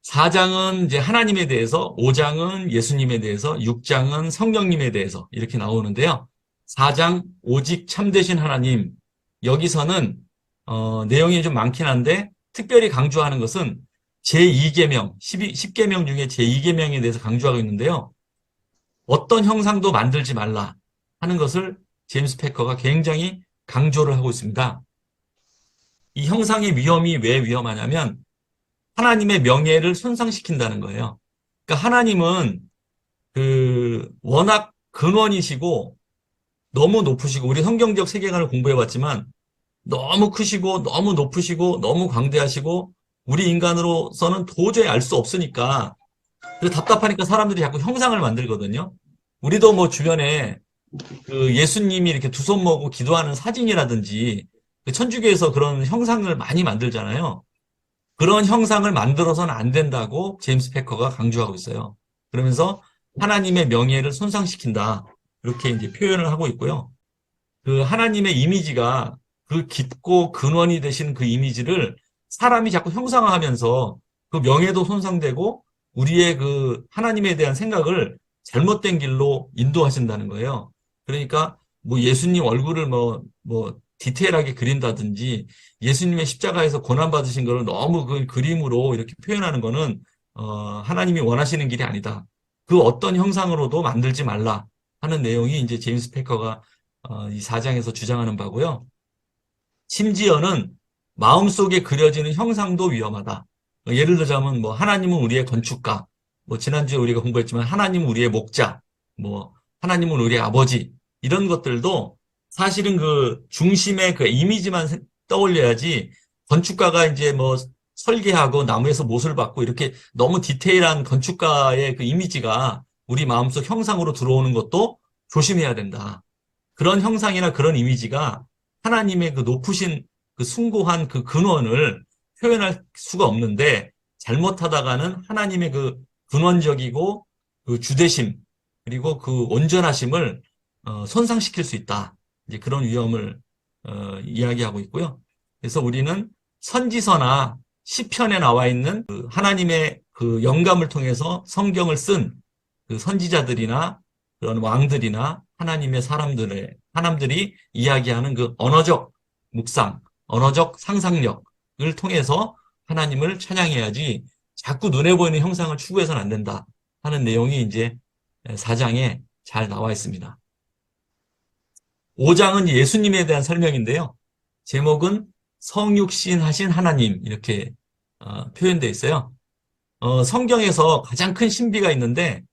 4장은 이제 하나님에 대해서, 5장은 예수님에 대해서, 6장은 성령님에 대해서 이렇게 나오는데요. 4장 오직 참되신 하나님, 여기서는 내용이 좀 많긴 한데 특별히 강조하는 것은 제2계명, 10계명 중에 제2계명에 대해서 강조하고 있는데요. 어떤 형상도 만들지 말라 하는 것을 제임스 패커가 굉장히 강조를 하고 있습니다. 이 형상의 위험이 왜 위험하냐면 하나님의 명예를 손상시킨다는 거예요. 그러니까 하나님은 워낙 근원이시고 너무 높으시고, 우리 성경적 세계관을 공부해봤지만 너무 크시고 너무 높으시고 너무 광대하시고 우리 인간으로서는 도저히 알 수 없으니까, 그래서 답답하니까 사람들이 자꾸 형상을 만들거든요. 우리도 뭐 주변에 예수님이 이렇게 두 손 모으고 기도하는 사진이라든지 천주교에서 그런 형상을 많이 만들잖아요. 그런 형상을 만들어서는 안 된다고 제임스 패커가 강조하고 있어요. 그러면서 하나님의 명예를 손상시킨다, 이렇게 이제 표현을 하고 있고요. 그 하나님의 이미지가, 그 깊고 근원이 되신 그 이미지를 사람이 자꾸 형상화하면서 그 명예도 손상되고 우리의 그 하나님에 대한 생각을 잘못된 길로 인도하신다는 거예요. 그러니까 뭐 예수님 얼굴을 뭐 디테일하게 그린다든지 예수님의 십자가에서 고난받으신 거를 너무 그 그림으로 이렇게 표현하는 거는 하나님이 원하시는 길이 아니다. 그 어떤 형상으로도 만들지 말라 하는 내용이 이제 제임스 패커가 이 4장에서 주장하는 바고요. 심지어는 마음속에 그려지는 형상도 위험하다. 예를 들자면 뭐 하나님은 우리의 건축가, 뭐 지난주에 우리가 공부했지만 하나님은 우리의 목자, 뭐 하나님은 우리의 아버지, 이런 것들도 사실은 그 중심의 그 이미지만 떠올려야지, 건축가가 이제 뭐 설계하고 나무에서 못을 박고 이렇게 너무 디테일한 건축가의 그 이미지가 우리 마음속 형상으로 들어오는 것도 조심해야 된다. 그런 형상이나 그런 이미지가 하나님의 그 높으신 그 숭고한 그 근원을 표현할 수가 없는데, 잘못하다가는 하나님의 그 근원적이고 그 주대심, 그리고 그 온전하심을 손상시킬 수 있다. 이제 그런 위험을 이야기하고 있고요. 그래서 우리는 선지서나 시편에 나와 있는 그 하나님의 그 영감을 통해서 성경을 쓴 그 선지자들이나 그런 왕들이나 하나님의 사람들이 이야기하는 그 언어적 묵상, 언어적 상상력을 통해서 하나님을 찬양해야지, 자꾸 눈에 보이는 형상을 추구해서는 안 된다 하는 내용이 이제 4장에 잘 나와 있습니다. 5장은 예수님에 대한 설명인데요. 제목은 성육신하신 하나님, 이렇게 표현되어 있어요. 성경에서 가장 큰 신비가 있는데,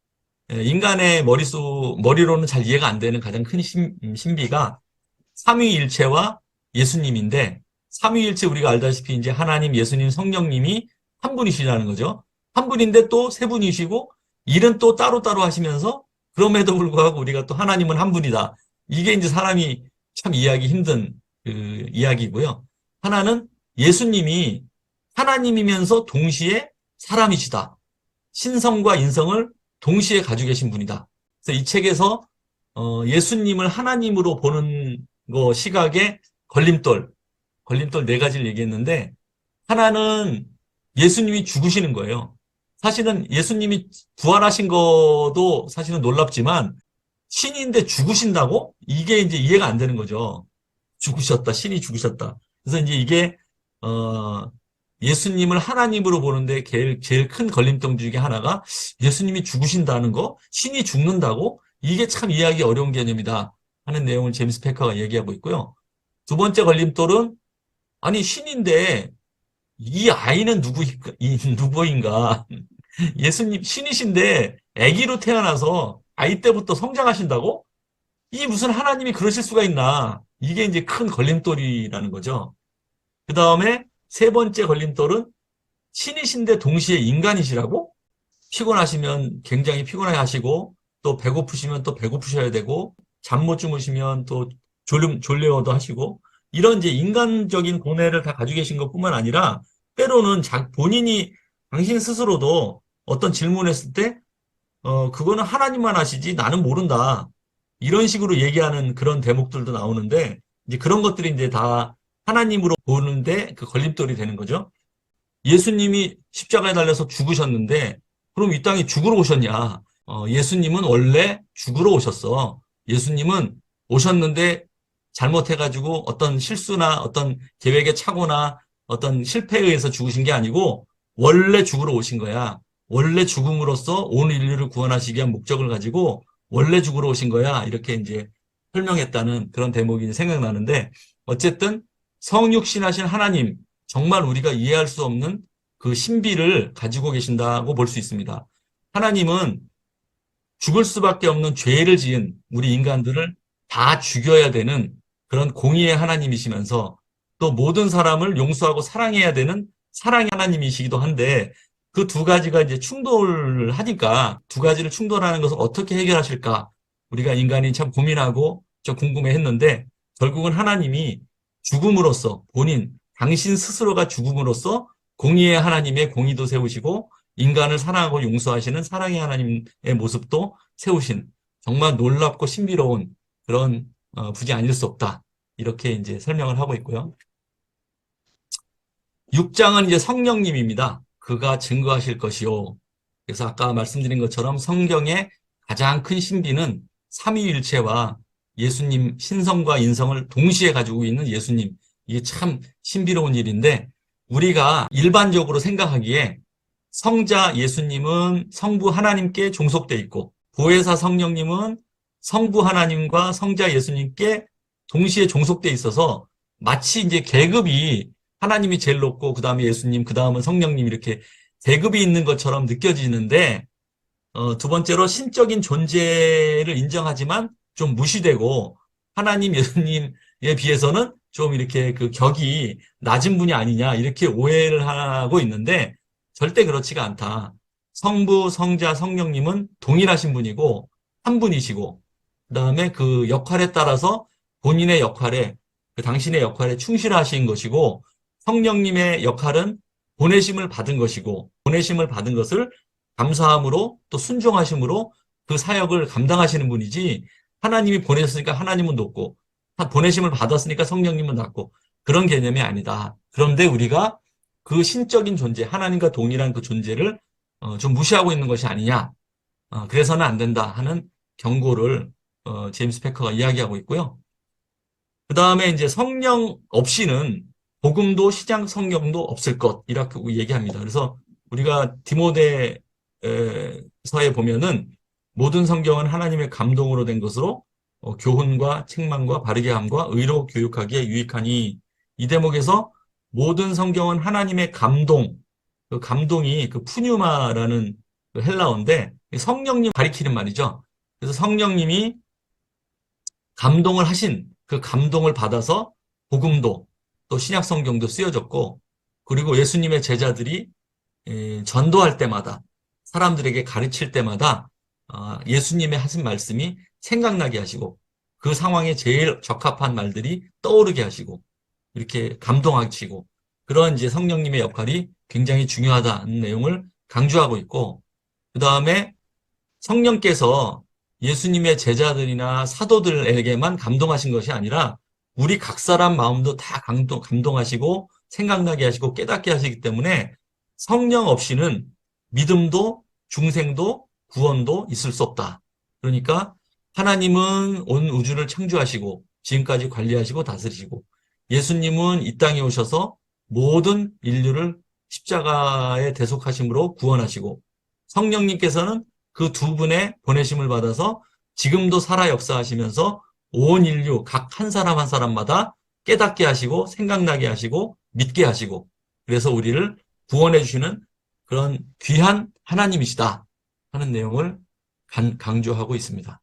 인간의 머리로는 잘 이해가 안 되는 가장 큰 신비가 삼위일체와 예수님인데, 삼위일체 우리가 알다시피 이제 하나님, 예수님, 성령님이 한 분이시라는 거죠. 한 분인데 또 세 분이시고 일은 또 따로따로 하시면서, 그럼에도 불구하고 우리가 또 하나님은 한 분이다. 이게 이제 사람이 참 이해하기 힘든 그 이야기고요. 하나는 예수님이 하나님이면서 동시에 사람이시다. 신성과 인성을 동시에 가지고 계신 분이다. 그래서 이 책에서 예수님을 하나님으로 보는 거 시각의 걸림돌 4가지를 얘기했는데, 하나는 예수님이 죽으시는 거예요. 사실은 예수님이 부활하신 것도 사실은 놀랍지만, 신인데 죽으신다고? 이게 이제 이해가 안 되는 거죠. 죽으셨다, 신이 죽으셨다. 그래서 이제 이게 예수님을 하나님으로 보는데 제일 큰 걸림돌 중에 하나가, 예수님이 죽으신다는 거, 신이 죽는다고? 이게 참 이해하기 어려운 개념이다 하는 내용을 제임스 패커가 얘기하고 있고요. 두 번째 걸림돌은, 아니 신인데 이 아이는 누구인가? 예수님 신이신데 아기로 태어나서 아이 때부터 성장하신다고? 이 무슨 하나님이 그러실 수가 있나? 이게 이제 큰 걸림돌이라는 거죠. 그 다음에 세 번째 걸림돌은, 신이신데 동시에 인간이시라고? 피곤하시면 굉장히 피곤해 하시고, 또 배고프시면 또 배고프셔야 되고, 잠 못 주무시면 또 졸려도 하시고, 이런 이제 인간적인 고뇌를 다 가지고 계신 것뿐만 아니라, 때로는 본인이, 당신 스스로도 어떤 질문을 했을 때, 그거는 하나님만 아시지 나는 모른다. 이런 식으로 얘기하는 그런 대목들도 나오는데 이제 그런 것들이 이제 다 하나님으로 보는데 그 걸림돌이 되는 거죠. 예수님이 십자가에 달려서 죽으셨는데 그럼 이 땅에 죽으러 오셨냐? 예수님은 원래 죽으러 오셨어. 예수님은 오셨는데 잘못해가지고 어떤 실수나 어떤 계획의 착오나 어떤 실패에 의해서 죽으신 게 아니고 원래 죽으러 오신 거야. 원래 죽음으로써 온 인류를 구원하시기 위한 목적을 가지고 원래 죽으러 오신 거야. 이렇게 이제 설명했다는 그런 대목이 생각나는데 어쨌든 성육신하신 하나님, 정말 우리가 이해할 수 없는 그 신비를 가지고 계신다고 볼 수 있습니다. 하나님은 죽을 수밖에 없는 죄를 지은 우리 인간들을 다 죽여야 되는 그런 공의의 하나님이시면서 또 모든 사람을 용서하고 사랑해야 되는 사랑의 하나님이시기도 한데 그 두 가지가 이제 충돌을 하니까 두 가지를 충돌하는 것을 어떻게 해결하실까? 우리가 인간이 참 고민하고 좀 궁금해 했는데 결국은 하나님이 죽음으로써 본인, 당신 스스로가 죽음으로써 공의의 하나님의 공의도 세우시고 인간을 사랑하고 용서하시는 사랑의 하나님의 모습도 세우신 정말 놀랍고 신비로운 그런 부지 아닐 수 없다. 이렇게 이제 설명을 하고 있고요. 6장은 이제 성령님입니다. 그가 증거하실 것이요. 그래서 아까 말씀드린 것처럼 성경의 가장 큰 신비는 삼위일체와 예수님 신성과 인성을 동시에 가지고 있는 예수님. 이게 참 신비로운 일인데 우리가 일반적으로 생각하기에 성자 예수님은 성부 하나님께 종속돼 있고 보혜사 성령님은 성부 하나님과 성자 예수님께 동시에 종속돼 있어서 마치 이제 계급이 하나님이 제일 높고 그다음에 예수님, 그다음은 성령님 이렇게 계급이 있는 것처럼 느껴지는데 두 번째로 신적인 존재를 인정하지만 좀 무시되고 하나님, 예수님에 비해서는 좀 이렇게 그 격이 낮은 분이 아니냐 이렇게 오해를 하고 있는데 절대 그렇지가 않다. 성부, 성자, 성령님은 동일하신 분이고 한 분이시고 그다음에 그 역할에 따라서 본인의 역할에 그 당신의 역할에 충실하신 것이고 성령님의 역할은 보내심을 받은 것이고 보내심을 받은 것을 감사함으로 또 순종하심으로 그 사역을 감당하시는 분이지 하나님이 보내셨으니까 하나님은 높고 보내심을 받았으니까 성령님은 낮고 그런 개념이 아니다. 그런데 우리가 그 신적인 존재, 하나님과 동일한 그 존재를 좀 무시하고 있는 것이 아니냐. 그래서는 안 된다 하는 경고를 제임스 패커가 이야기하고 있고요. 그 다음에 이제 성령 없이는 복음도 시장 성경도 없을 것 이렇게 얘기합니다. 그래서 우리가 디모데서에 보면은 모든 성경은 하나님의 감동으로 된 것으로 교훈과 책망과 바르게 함과 의로 교육하기에 유익하니 이 대목에서 모든 성경은 하나님의 감동, 그 감동이 그 푸뉴마라는 그 헬라어인데 성령님 가리키는 말이죠. 그래서 성령님이 감동을 하신 그 감동을 받아서 복음도 또 신약 성경도 쓰여졌고 그리고 예수님의 제자들이 전도할 때마다 사람들에게 가르칠 때마다 예수님의 하신 말씀이 생각나게 하시고 그 상황에 제일 적합한 말들이 떠오르게 하시고 이렇게 감동하시고 그런 이제 성령님의 역할이 굉장히 중요하다는 내용을 강조하고 있고 그 다음에 성령께서 예수님의 제자들이나 사도들에게만 감동하신 것이 아니라 우리 각 사람 마음도 다 감동하시고 생각나게 하시고 깨닫게 하시기 때문에 성령 없이는 믿음도 중생도 구원도 있을 수 없다. 그러니까 하나님은 온 우주를 창조하시고 지금까지 관리하시고 다스리시고 예수님은 이 땅에 오셔서 모든 인류를 십자가에 대속하심으로 구원하시고 성령님께서는 그 두 분의 보내심을 받아서 지금도 살아 역사하시면서 온 인류 각 한 사람 한 사람마다 깨닫게 하시고 생각나게 하시고 믿게 하시고 그래서 우리를 구원해 주시는 그런 귀한 하나님이시다 하는 내용을 강조하고 있습니다.